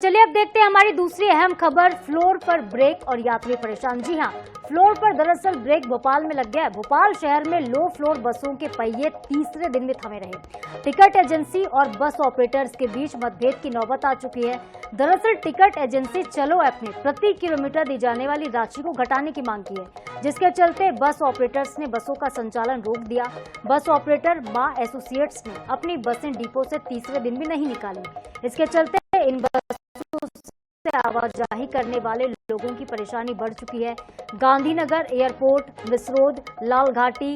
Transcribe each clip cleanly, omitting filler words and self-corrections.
चलिए अब देखते हैं हमारी दूसरी अहम खबर। फ्लोर पर ब्रेक और यात्री परेशान। जी हां, फ्लोर पर दरअसल ब्रेक भोपाल में लग गया है। भोपाल शहर में लो फ्लोर बसों के पहिए तीसरे दिन भी थमे रहे। टिकट एजेंसी और बस ऑपरेटर्स के बीच मतभेद की नौबत आ चुकी है। दरअसल टिकट एजेंसी चलो ऐप ने प्रति किलोमीटर दी जाने वाली राशि को घटाने की मांग की है, जिसके चलते बस ऑपरेटर्स ने बसों का संचालन रोक दिया। बस ऑपरेटर मां एसोसिएट्स ने अपनी बसें डिपो से तीसरे दिन भी नहीं निकाली। इसके चलते इन से आवाजाही करने वाले लोगों की परेशानी बढ़ चुकी है। गांधीनगर एयरपोर्ट, मिसरोद, लाल घाटी,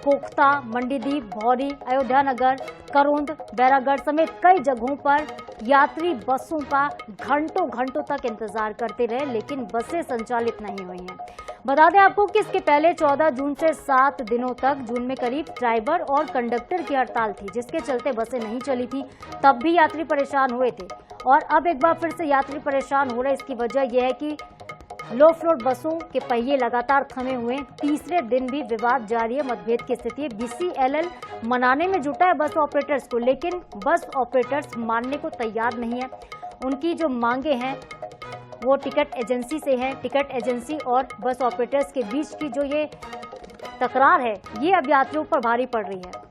कोख्ता, मंडीदीप, भौरी, अयोध्या नगर, करोंद, बैरागढ़ समेत कई जगहों पर यात्री बसों का घंटों घंटों तक इंतजार करते रहे, लेकिन बसें संचालित नहीं हुई हैं। बता दें आपको कि इसके पहले 14 जून से 7 दिनों तक जून में करीब ड्राइवर और कंडक्टर की हड़ताल थी, जिसके चलते बसें नहीं चली थी। तब भी यात्री परेशान हुए थे और अब एक बार फिर से यात्री परेशान हो रहे। इसकी वजह यह है कि लो फ्लोर बसों के पहिए लगातार थमे हुए। तीसरे दिन भी विवाद जारी है, मतभेद की स्थिति है। BCLL मनाने में जुटा है बस ऑपरेटर्स को, लेकिन बस ऑपरेटर्स मानने को तैयार नहीं है। उनकी जो मांगे हैं वो टिकट एजेंसी से है। टिकट एजेंसी और बस ऑपरेटर्स के बीच की जो ये तकरार है, ये अब यात्रियों पर भारी पड़ रही है।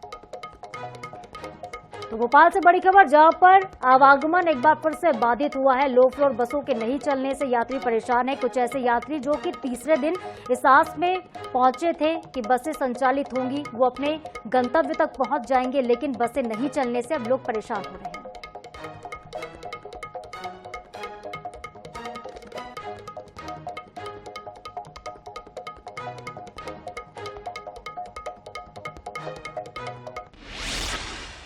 तो भोपाल से बड़ी खबर, जहां पर आवागमन एक बार फिर से बाधित हुआ है। लो फ्लोर बसों के नहीं चलने से यात्री परेशान है। कुछ ऐसे यात्री जो कि तीसरे दिन इस आस में पहुंचे थे कि बसें संचालित होंगी, वो अपने गंतव्य तक पहुंच जाएंगे, लेकिन बसें नहीं चलने से अब लोग परेशान हो रहे हैं।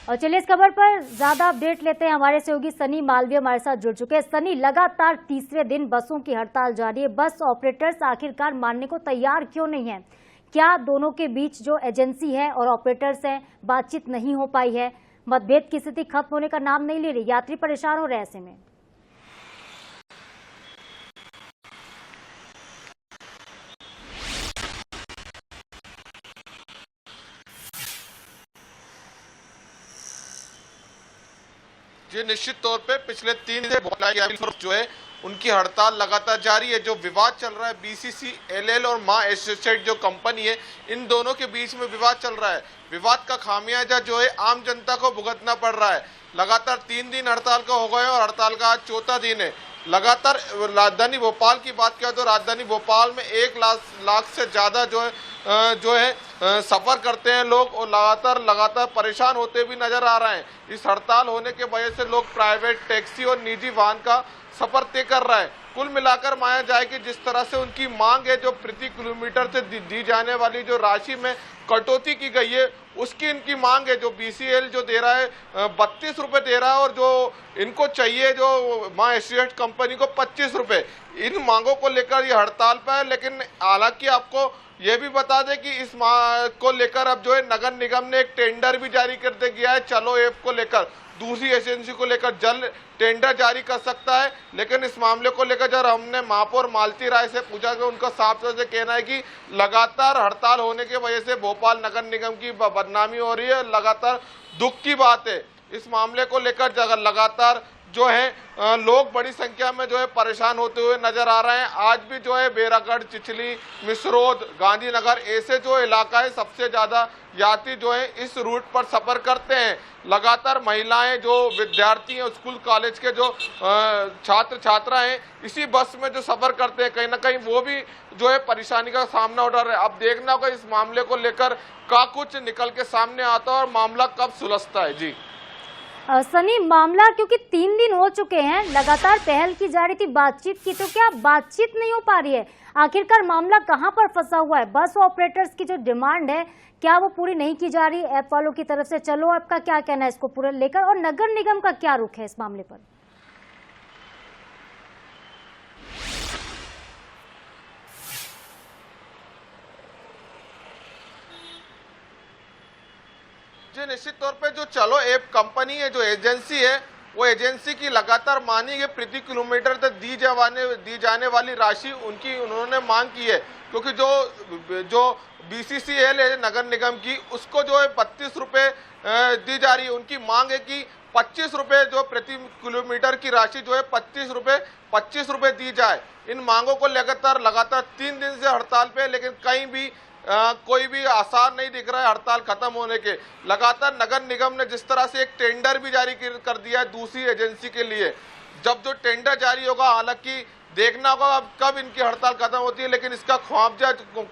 और चलिए इस खबर पर ज्यादा अपडेट लेते हैं। हमारे सहयोगी सनी मालवीय हमारे साथ जुड़ चुके हैं। सनी, लगातार तीसरे दिन बसों की हड़ताल जारी है। बस ऑपरेटर्स आखिरकार मानने को तैयार क्यों नहीं है? क्या दोनों के बीच जो एजेंसी है और ऑपरेटर्स है, बातचीत नहीं हो पाई है? मतभेद की स्थिति खत्म होने का नाम नहीं ले रही, यात्री परेशान हो रहे ऐसे में। जी, निश्चित तौर पे पिछले 3 दिन से जो है उनकी हड़ताल लगातार जारी है। जो विवाद चल रहा है BCCLL और मां एसोसिएट जो कंपनी है, इन दोनों के बीच में विवाद चल रहा है। विवाद का खामियाजा जो है आम जनता को भुगतना पड़ रहा है। लगातार 3 दिन हड़ताल का हो गए और हड़ताल का आज चौथा दिन है। लगातार राजधानी भोपाल की बात किया तो राजधानी भोपाल में 1 लाख से ज्यादा जो है सफर करते हैं लोग, और लगातार परेशान होते भी नजर आ रहे हैं। इस हड़ताल होने के वजह से लोग प्राइवेट टैक्सी और निजी वाहन का सफर तय कर रहा है। कुल मिलाकर माना जाए कि जिस तरह से उनकी मांग है, जो प्रति किलोमीटर से दी जाने वाली जो राशि में कटौती की गई है, उसकी इनकी मांग है। जो BCL जो दे रहा है 32 रुपये दे रहा है, और जो इनको चाहिए जो मां एसोसिएट कंपनी को 25 रुपये। इन मांगों को लेकर ये हड़ताल पर है। लेकिन हालांकि आपको ये भी बता दें कि इस मांग को लेकर अब जो है नगर निगम ने एक टेंडर भी जारी कर दे गया है। चलो ऐप को लेकर दूसरी एजेंसी को लेकर जल्द टेंडर जारी कर सकता है। लेकिन इस मामले को लेकर जब हमने महापौर मालती राय से पूछा कि उनका साफ तौर से कहना है कि लगातार हड़ताल होने की वजह से भोपाल नगर निगम की बदनामी हो रही है। लगातार दुख की बात है। इस मामले को लेकर लगातार जो है लोग बड़ी संख्या में जो है परेशान होते हुए नजर आ रहे हैं। आज भी जो है बैरागढ़, चिचली, मिसरोद, गांधीनगर ऐसे जो इलाका है, सबसे ज्यादा यात्री जो है इस रूट पर सफर करते हैं। लगातार महिलाएं, जो विद्यार्थी हैं, स्कूल कॉलेज के जो छात्र छात्रा हैं, इसी बस में जो सफर करते हैं, कहीं ना कहीं वो भी जो है परेशानी का सामना उठा रहे हैं। अब देखना होगा इस मामले को लेकर क्या कुछ निकल के सामने आता है और मामला कब सुलझता है। जी सनी, मामला क्योंकि 3 दिन हो चुके हैं, लगातार पहल की जा रही थी बातचीत की, तो क्या बातचीत नहीं हो पा रही है? आखिरकार मामला कहां पर फंसा हुआ है? बस ऑपरेटर्स की जो डिमांड है, क्या वो पूरी नहीं की जा रही ऐप वालों की तरफ से? चलो ऐप का क्या कहना है इसको पूरा लेकर, और नगर निगम का क्या रुख है इस मामले पर? निश्चित तौर पे जो चलो ऐप कंपनी है, जो एजेंसी है, वो एजेंसी की लगातार मानी है प्रति किलोमीटर तक दी जाने वाली राशि उनकी उन्होंने मांग की है। क्योंकि जो BCCL है नगर निगम की, उसको जो है 32 रुपये दी जा रही है। उनकी मांग है कि 25 रुपए जो प्रति किलोमीटर की राशि जो है 25 रुपए दी जाए। इन मांगों को लगातार 3 दिन से हड़ताल पे, लेकिन कहीं भी कोई भी आसार नहीं दिख रहा है हड़ताल खत्म होने के। लगातार नगर निगम ने जिस तरह से एक टेंडर भी जारी कर दिया है दूसरी एजेंसी के लिए, जब जो टेंडर जारी होगा, हालांकि देखना होगा अब कब इनकी हड़ताल खत्म होती है, लेकिन इसका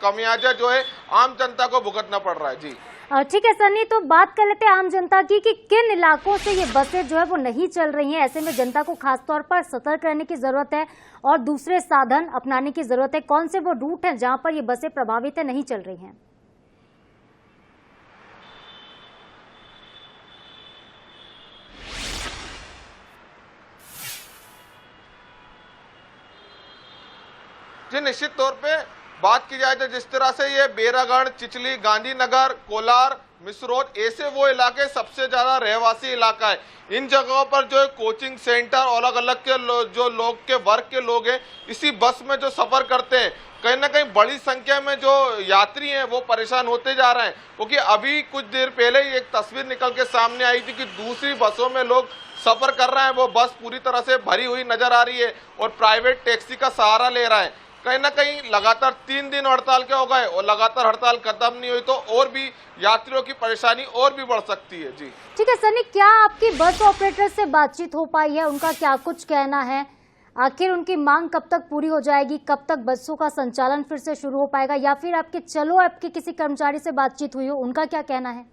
खमियाजा जो है आम जनता को भुगतना पड़ रहा है। जी ठीक है सनी, तो बात कर लेते हैं आम जनता की कि किन इलाकों से ये बसें जो है वो नहीं चल रही हैं। ऐसे में जनता को खासतौर पर सतर्क रहने की जरूरत है और दूसरे साधन अपनाने की जरूरत है। कौन से वो रूट हैं जहां पर ये बसें प्रभावित है, नहीं चल रही हैं? जी निश्चित तौर पे बात की जाए तो जिस तरह से ये बेरागढ़, चिचली, गांधीनगर, कोलार, मिसरोद, ऐसे वो इलाके सबसे ज्यादा रहवासी इलाका है। इन जगहों पर जो है कोचिंग सेंटर और अलग अलग के जो लोग के वर्ग के लोग हैं इसी बस में जो सफर करते हैं, कहीं ना कहीं बड़ी संख्या में जो यात्री हैं वो परेशान होते जा रहे हैं। क्योंकि अभी कुछ देर पहले ही एक तस्वीर निकल के सामने आई थी कि दूसरी बसों में लोग सफर कर रहे हैं, वो बस पूरी तरह से भरी हुई नजर आ रही है और प्राइवेट टैक्सी का सहारा ले रहा है। कहीं ना कहीं लगातार 3 दिन हड़ताल के हो गए और लगातार हड़ताल खत्म नहीं हुई तो और भी यात्रियों की परेशानी और भी बढ़ सकती है। जी ठीक है सनी, क्या आपकी बस ऑपरेटर से बातचीत हो पाई है? उनका क्या कुछ कहना है? आखिर उनकी मांग कब तक पूरी हो जाएगी? कब तक बसों का संचालन फिर से शुरू हो पाएगा? या फिर आपके चलो आपके किसी कर्मचारी से बातचीत हुई हो, उनका क्या कहना है?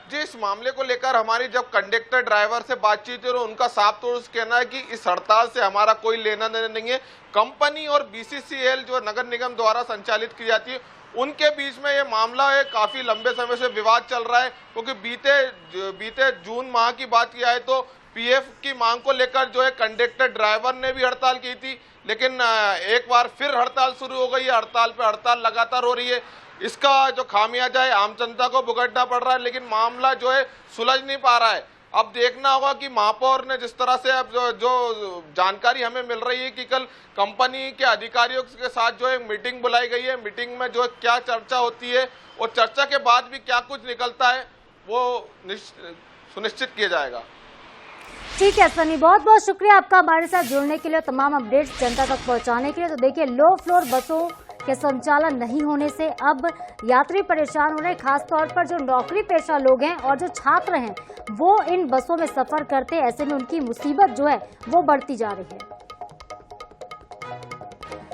जी इस मामले को लेकर हमारी जब कंडक्टर ड्राइवर से बातचीत हुई तो उनका साफ तौर से कहना है कि इस हड़ताल से हमारा कोई लेना देना नहीं है। कंपनी और बीसीसीएल जो नगर निगम द्वारा संचालित की जाती है उनके बीच में ये मामला है, काफी लंबे समय से विवाद चल रहा है। क्योंकि बीते जून माह की बात की जाए तो पीएफ की मांग को लेकर जो है कंडक्टर ड्राइवर ने भी हड़ताल की थी, लेकिन एक बार फिर हड़ताल शुरू हो गई है। हड़ताल पे हड़ताल लगातार हो रही है। इसका जो खामियाजा है आम जनता को भुगतना पड़ रहा है, लेकिन मामला जो है सुलझ नहीं पा रहा है। अब देखना होगा कि महापौर ने जिस तरह से अब जो जानकारी हमें मिल रही है कि कल कंपनी के अधिकारियों के साथ जो है मीटिंग बुलाई गई है, मीटिंग में जो है क्या चर्चा होती है और चर्चा के बाद भी क्या कुछ निकलता है वो सुनिश्चित किया जाएगा। ठीक है सनी, बहुत बहुत शुक्रिया आपका हमारे साथ जुड़ने के लिए, तमाम अपडेट्स जनता तक पहुंचाने के लिए। तो देखिए, लो फ्लोर बसों के संचालन नहीं होने से अब यात्री परेशान हो रहे हैं। खासतौर पर जो नौकरी पेशा लोग हैं और जो छात्र हैं वो इन बसों में सफर करते हैं। ऐसे में उनकी मुसीबत जो है वो बढ़ती जा रही है।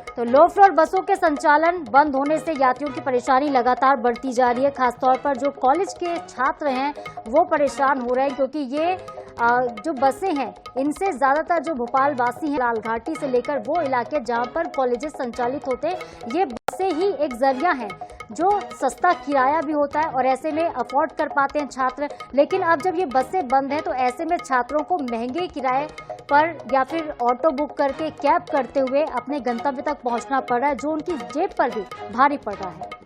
तो लो फ्लोर बसों के संचालन बंद होने से यात्रियों की परेशानी लगातार बढ़ती जा रही है। खासतौर पर जो कॉलेज के छात्र हैं वो परेशान हो रहे हैं, क्योंकि ये जो बसें हैं इनसे ज़्यादातर जो भोपाल वासी हैं लाल घाटी से लेकर वो इलाके जहां पर कॉलेजेस संचालित होते हैं, ये बसें ही एक जरिया है जो सस्ता किराया भी होता है और ऐसे में अफोर्ड कर पाते हैं छात्र। लेकिन अब जब ये बसें बंद हैं तो ऐसे में छात्रों को महंगे किराए पर या फिर ऑटो बुक करके कैब करते हुए अपने गंतव्य तक पहुंचना पड़ रहा है, जो उनकी जेब पर भी भारी पड़ रहा है।